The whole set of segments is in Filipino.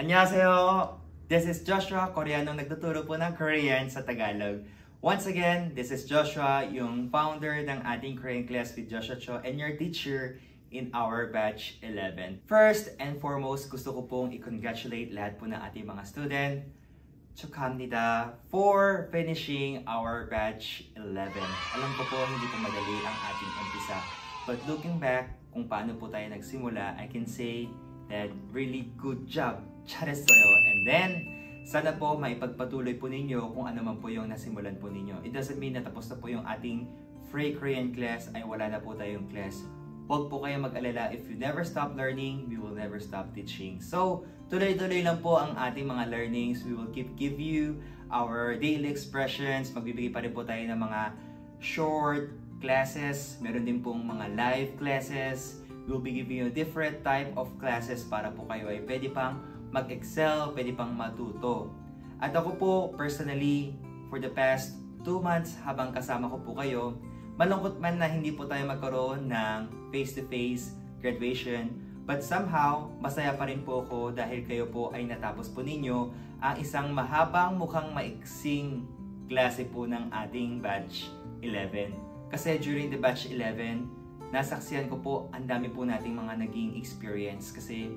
Annyeonghaseyo! This is Joshua, Koreanong nagtuturo po ng Korean sa Tagalog. Once again, this is Joshua, yung founder ng ating Korean class with Joshua Cho and your teacher in our batch 11. First and foremost, gusto ko pong i-congratulate lahat po ng ating mga student. 축하합니다 for finishing our batch 11. Alam ko po, hindi po madali ang ating umpisa. But looking back, kung paano po tayo nagsimula, I can say that really good job. 잘했어요. And then, sana po maipagpatuloy po ninyo kung ano man po yung nasimulan po ninyo. It doesn't mean na tapos na po yung ating free Korean class ay wala na po tayong class. Huwag po kayong mag-alala. If you never stop learning, we will never stop teaching. So, tuloy-tuloy lang po ang ating mga learnings. We will give you our daily expressions. Magbibigay pa rin po tayo ng mga short classes. Meron din pong mga live classes. We'll be giving you a different type of classes para po kayo ay pwede pang mag-excel, pwede pang matuto. At ako po, personally, for the past 2 months habang kasama ko po kayo, malungkot man na hindi po tayo magkaroon ng face-to-face graduation, but somehow, masaya pa rin po ako dahil kayo po ay natapos po ninyo ang isang mahabang mukhang maiksing klase po ng ating batch 11. Kasi during the batch 11, nasaksihan ko po ang dami po nating mga naging experience kasi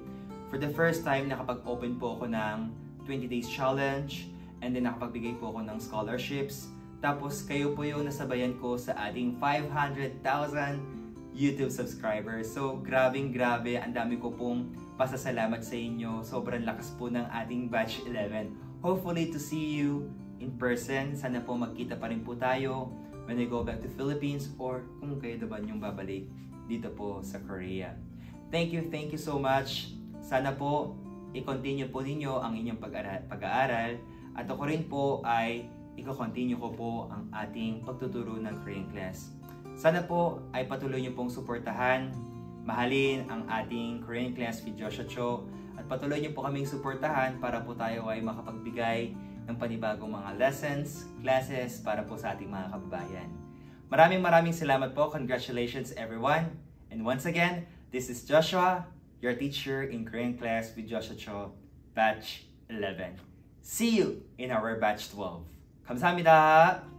for the first time, nakapag-open po ako ng 20 days challenge and then nakapagbigay po ako ng scholarships. Tapos kayo po yung nasabayan ko sa ating 500,000 YouTube subscribers. So grabe, ang dami ko pong pasasalamat sa inyo. Sobrang lakas po ng ating batch 11. Hopefully to see you in person. Sana po magkita pa rin po tayo when I go back to Philippines or kung kayo naman yung babalik dito po sa Korea. Thank you so much. Sana po, i-continue po ninyo ang inyong pag-aaral at ako rin po ay i-continue ko po ang ating pagtuturo ng Korean class. Sana po ay patuloy nyo pong suportahan, mahalin ang ating Korean class with Joshua Cho at patuloy nyo po kaming suportahan para po tayo ay makapagbigay ng panibagong mga lessons, classes para po sa ating mga kababayan. Maraming salamat po. Congratulations everyone. And once again, this is Joshua, your teacher in Korean class with Joshua Cho, batch 11. See you in our batch 12. 감사합니다.